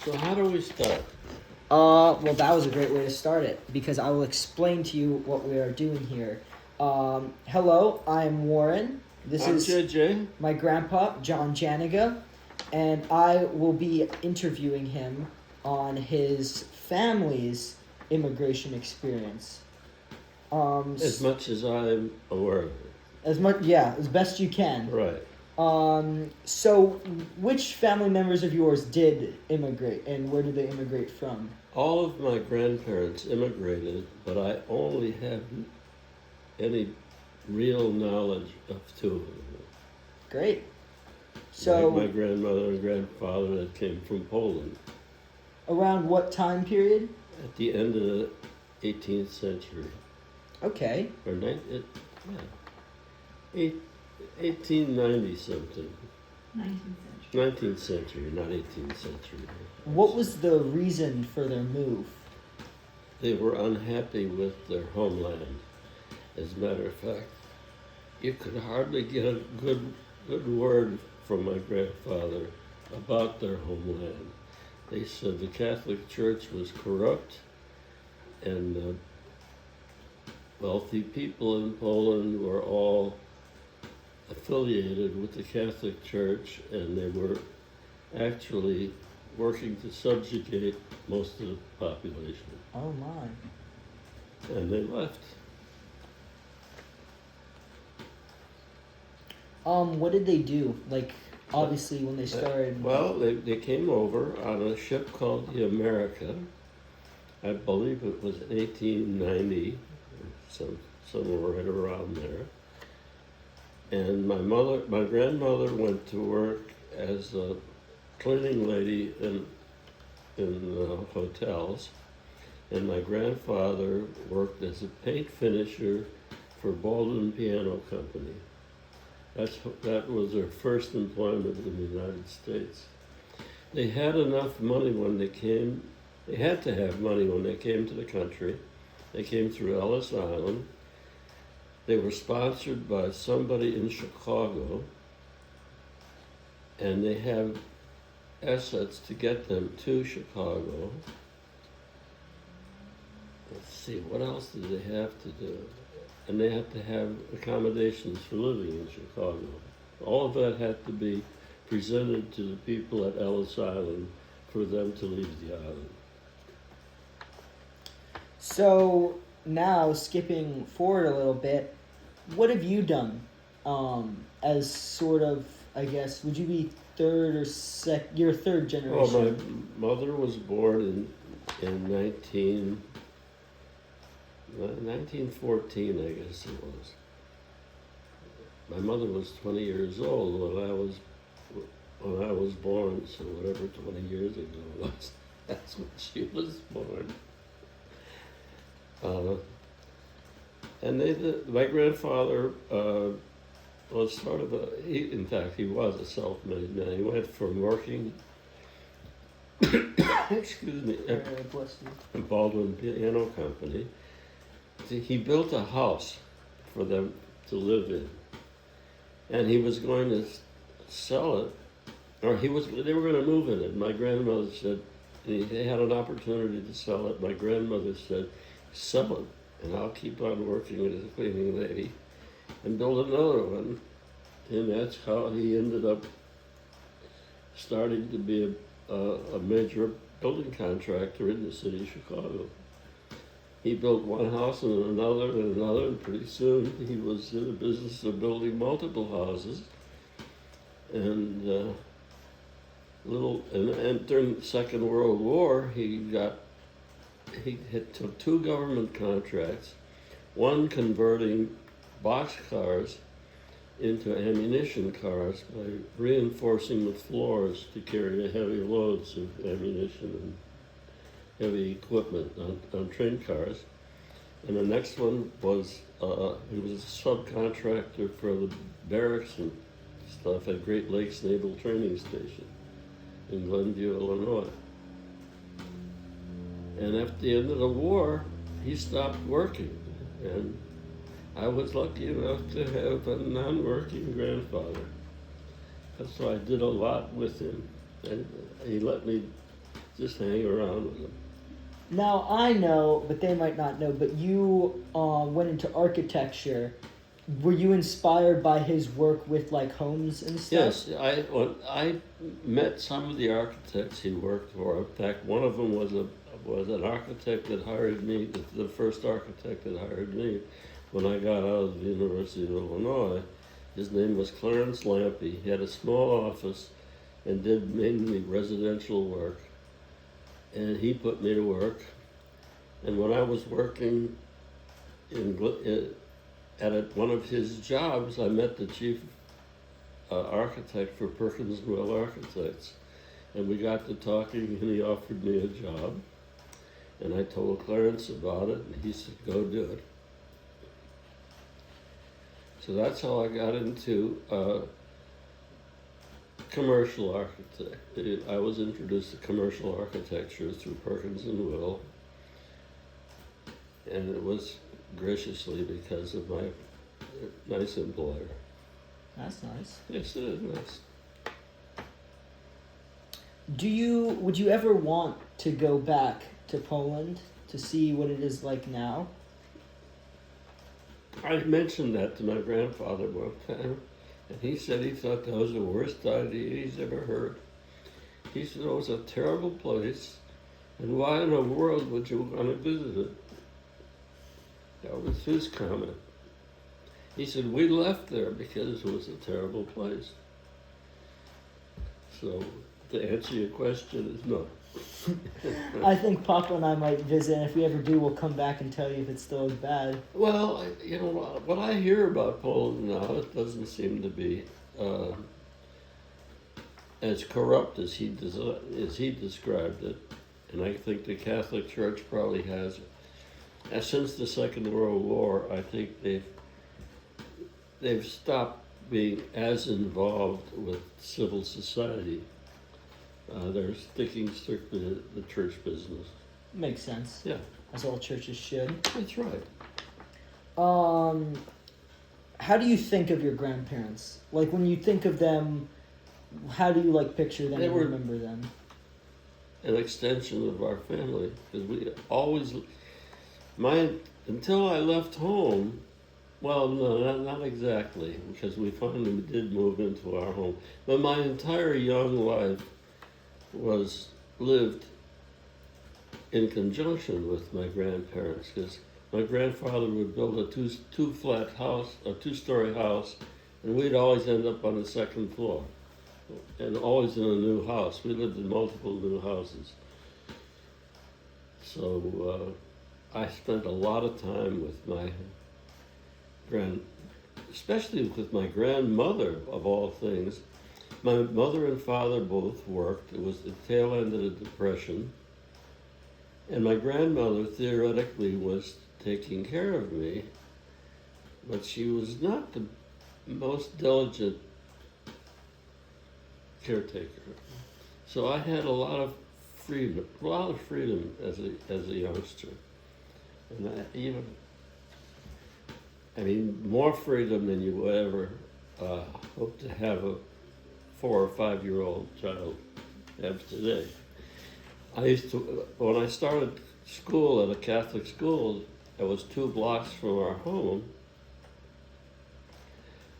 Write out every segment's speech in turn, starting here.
So how do we start? Well, that was a great way to start it because I will explain to you what we are doing here. Hello, I'm Warren. This I'm is JJ. my grandpa, John Janiga, and I will be interviewing him on his family's immigration experience. As much as I'm aware of it. As best you can. Right. So which family members of yours did immigrate, and where did they immigrate from? All of my grandparents immigrated, but I only have any real knowledge of two of them. Great. So my grandmother and grandfather that came from Poland around what time period? at the end of the 18th century. Okay. Or 1890 something. 19th century, not 18th century. What was the reason for their move? They were unhappy with their homeland. As a matter of fact, you could hardly get a good word from my grandfather about their homeland. They said the Catholic Church was corrupt, and wealthy people in Poland were all affiliated with the Catholic Church, and they were actually working to subjugate most of the population. Oh my. And they left. What did they do? Like, obviously, when they started. Well, they came over on a ship called the America. I believe it was 1890, somewhere right around there. And my grandmother went to work as a cleaning lady in hotels, and my grandfather worked as a paint finisher for Baldwin Piano Company. That was their first employment in the United States. They had enough money when they came. They had to have money when they came to the country. They came through Ellis Island. They were sponsored by somebody in Chicago, and they have assets to get them to Chicago. Let's see, what else did they have to do? And they had to have accommodations for living in Chicago. All of that had to be presented to the people at Ellis Island for them to leave the island. So, now, skipping forward a little bit, what have you done as sort of, I guess, would you be third or you're third generation? Well, my mother was born in 1914, I guess it was. My mother was 20 years old when I was born, so whatever 20 years ago was, that's when she was born. And my grandfather was sort of he was a self-made man. He went from working, excuse me, at Baldwin Piano Company. He built a house for them to live in, and he was going to sell it, or they were going to move in it. My grandmother said, they had an opportunity to sell it. My grandmother said, sell it, and I'll keep on working as a cleaning lady and build another one. And that's how he ended up starting to be a major building contractor in the city of Chicago. He built one house and another, and pretty soon he was in the business of building multiple houses. And during the Second World War, he took two government contracts, one converting boxcars into ammunition cars by reinforcing the floors to carry the heavy loads of ammunition and heavy equipment on train cars. And the next one was, he was a subcontractor for the barracks and stuff at Great Lakes Naval Training Station in Glenview, Illinois. And at the end of the war, he stopped working. And I was lucky enough to have a non-working grandfather. So I did a lot with him. And he let me just hang around with them. Now I know, but they might not know. But you went into architecture. Were you inspired by his work with like homes and stuff? Yes, I met some of the architects he worked for. In fact, one of them was an architect that hired me, the first architect that hired me when I got out of the University of Illinois. His name was Clarence Lampy. He had a small office and did mainly residential work. And he put me to work. And when I was working at one of his jobs, I met the chief architect for Perkins and Will Architects. And we got to talking, and he offered me a job. And I told Clarence about it, and he said, go do it. So that's how I got into commercial architect. I was introduced to commercial architecture through Perkins and Will, and it was graciously because of my nice employer. That's nice. Yes, it is nice. Would you ever want to go back to Poland to see what it is like now? I mentioned that to my grandfather one time, and he said he thought that was the worst idea he's ever heard. He said it was a terrible place, and why in the world would you want to visit it? That was his comment. He said, we left there because it was a terrible place. So, to answer your question is no. I think Papa and I might visit, and if we ever do, we'll come back and tell you if it's still as bad. Well, you know, what I hear about Poland now, it doesn't seem to be as corrupt as he described it. And I think the Catholic Church probably has. Since the Second World War, I think they've stopped being as involved with civil society. They're sticking strictly to the church business. Makes sense. Yeah, As all churches should. that's right. How do you think of your grandparents? Like when you think of them, how do you like picture them They and were- remember them? An extension of our family, because we always, until I left home, well, no, not exactly, because we finally did move into our home. But my entire young life was lived in conjunction with my grandparents, because my grandfather would build a two-flat house, a two-story house, and we'd always end up on the second floor, and always in a new house. We lived in multiple new houses. So I spent a lot of time with my especially with my grandmother, of all things. My mother and father both worked. It was the tail end of the Depression. And my grandmother theoretically was taking care of me, but she was not the most diligent caretaker. So I had a lot of freedom as a youngster. And more freedom than you would ever hope to have a 4 or 5 year old child have today. When I started school at a Catholic school that was 2 blocks from our home,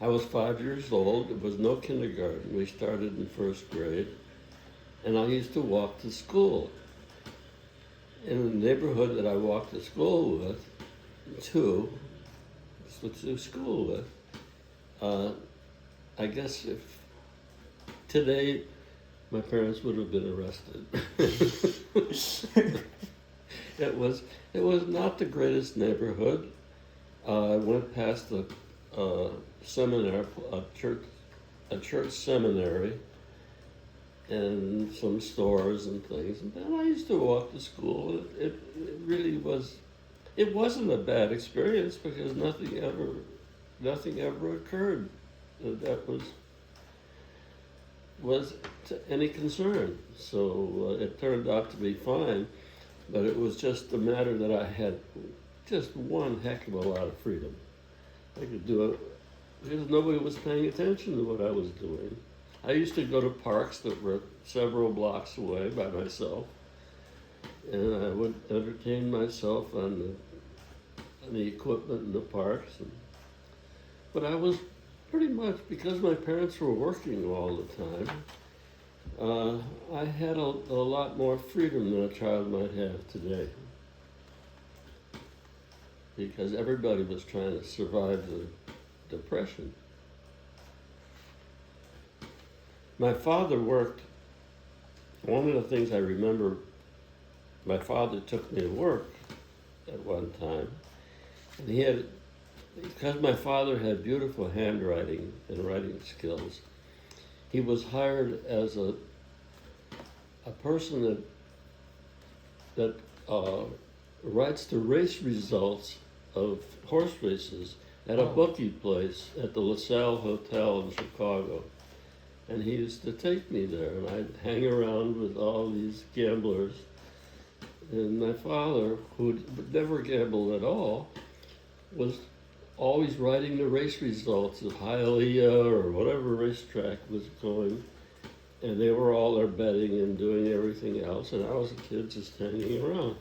I was 5 years old. There was no kindergarten. We started in first grade. And I used to walk to school. In the neighborhood that I walked to school with, I guess if today my parents would have been arrested. It was not the greatest neighborhood. I went past the seminary, a church seminary, and some stores and things. And then I used to walk to school. It really was. It wasn't a bad experience because nothing ever occurred that was to any concern. So it turned out to be fine, but it was just a matter that I had just one heck of a lot of freedom. I could do it because nobody was paying attention to what I was doing. I used to go to parks that were several blocks away by myself and I would entertain myself on the equipment in the parks. But I was pretty much, because my parents were working all the time, I had a lot more freedom than a child might have today. Because everybody was trying to survive the Depression. My father worked. One of the things I remember, my father took me to work at one time, and because my father had beautiful handwriting and writing skills, he was hired as a person that writes the race results of horse races at a bookie place at the LaSalle Hotel in Chicago. And he used to take me there, and I'd hang around with all these gamblers. And my father, who never gambled at all, was always writing the race results of Hialeah or whatever racetrack was going. And they were all there betting and doing everything else, and I was a kid just hanging around.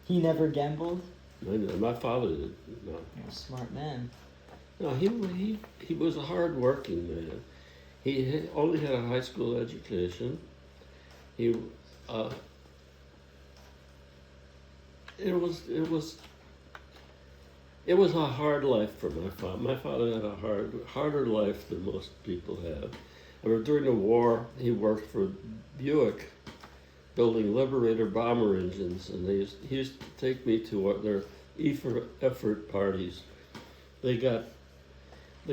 He never gambled? My father did, no. You're a smart man. No, he was a hard-working man. He only had a high school education. It was a hard life for my father. My father had a harder life than most people have. I mean, during the war, he worked for Buick, building Liberator bomber engines, and he used to take me to their effort parties. The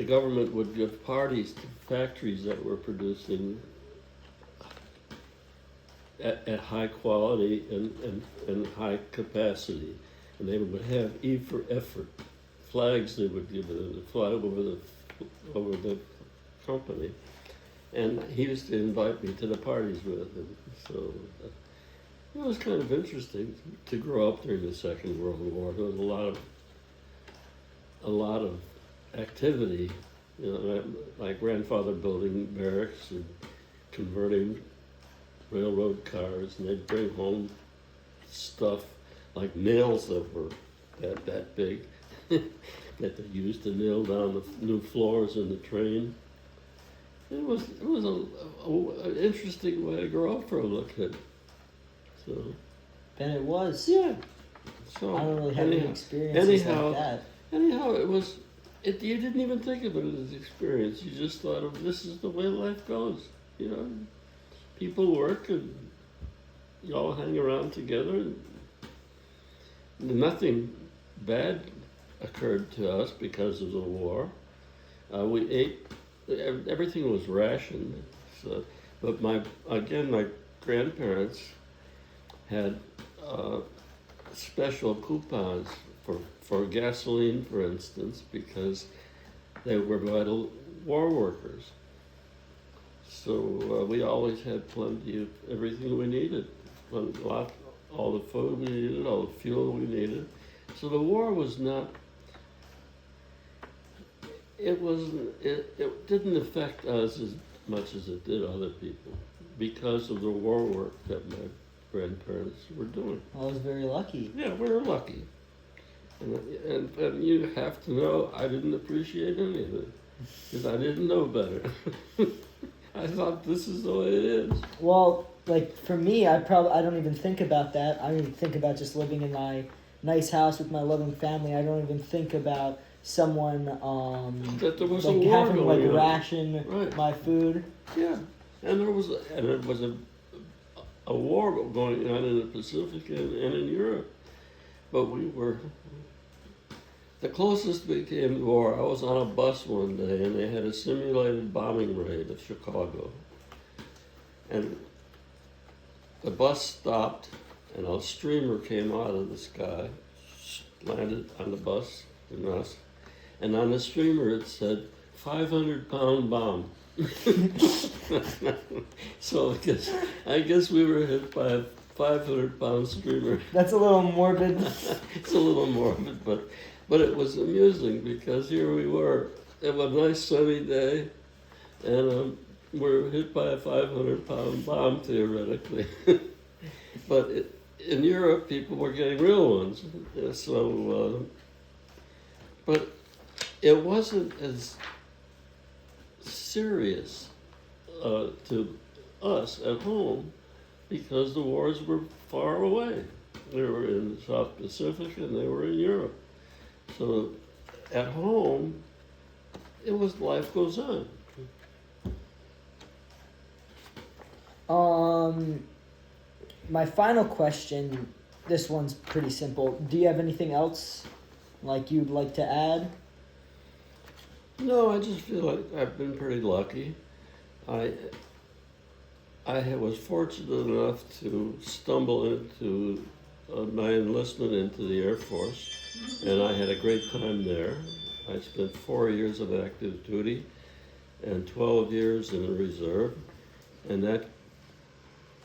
government would give parties to factories that were producing at high quality and high capacity. And they would have E for effort flags they would give them to fly over the company. And he used to invite me to the parties with him. So it was kind of interesting to grow up during the Second World War. There was a lot of activity. You know, my grandfather building barracks and converting railroad cars, and they'd bring home stuff like nails that were that big that they used to nail down the new floors in the train. It was an interesting way to grow up for a little kid. So. Then it was. Yeah. So I don't really have any experiences like that. Anyhow, you didn't even think of it as an experience. You just thought of this is the way life goes. You know, people work and you all hang around together. And nothing bad occurred to us because of the war. We ate. Everything was rationed. So, but my grandparents had special coupons for gasoline, for instance, because they were vital war workers. So we always had plenty of everything we needed, all the food we needed, all the fuel we needed. So the war was not. It didn't affect us as much as it did other people because of the war work that my grandparents were doing. I was very lucky. Yeah, we were lucky. And you have to know, I didn't appreciate any of it because I didn't know better. I thought this is the way it is. Well, like for me, I don't even think about that. I don't even think about just living in my nice house with my loving family. I don't even think about someone that there was like a war having going like on. ration my food. Yeah, and there was a war going on in the Pacific and in Europe, but we were. The closest we came to war, I was on a bus one day and they had a simulated bombing raid of Chicago. And the bus stopped and a streamer came out of the sky, landed on the bus and us. And on the streamer it said, 500-pound bomb. So I guess we were hit by a 500-pound streamer. That's a little morbid. It's a little morbid, but it was amusing because here we were. It was a nice sunny day, and we were hit by a 500-pound bomb theoretically. But in Europe, people were getting real ones. So, but it wasn't as serious to us at home because the wars were far away. They were in the South Pacific and they were in Europe. So at home, it was life goes on. My final question, this one's pretty simple. Do you have anything else like you'd like to add? No, I just feel like I've been pretty lucky. I was fortunate enough to stumble into my enlistment into the Air Force, and I had a great time there. I spent 4 years of active duty and 12 years in the reserve, and that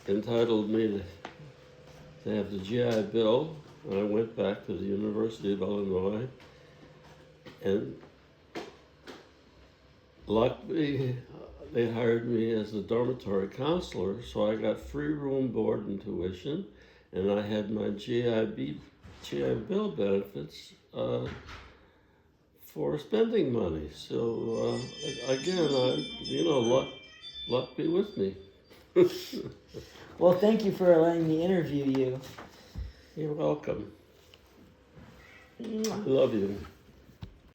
entitled me to have the GI Bill. And I went back to the University of Illinois, and luckily they hired me as a dormitory counselor, so I got free room, board, and tuition, and I had my GI Bill benefits for spending money. So again, luck be with me. Well, thank you for letting me interview you. You're welcome. I love you.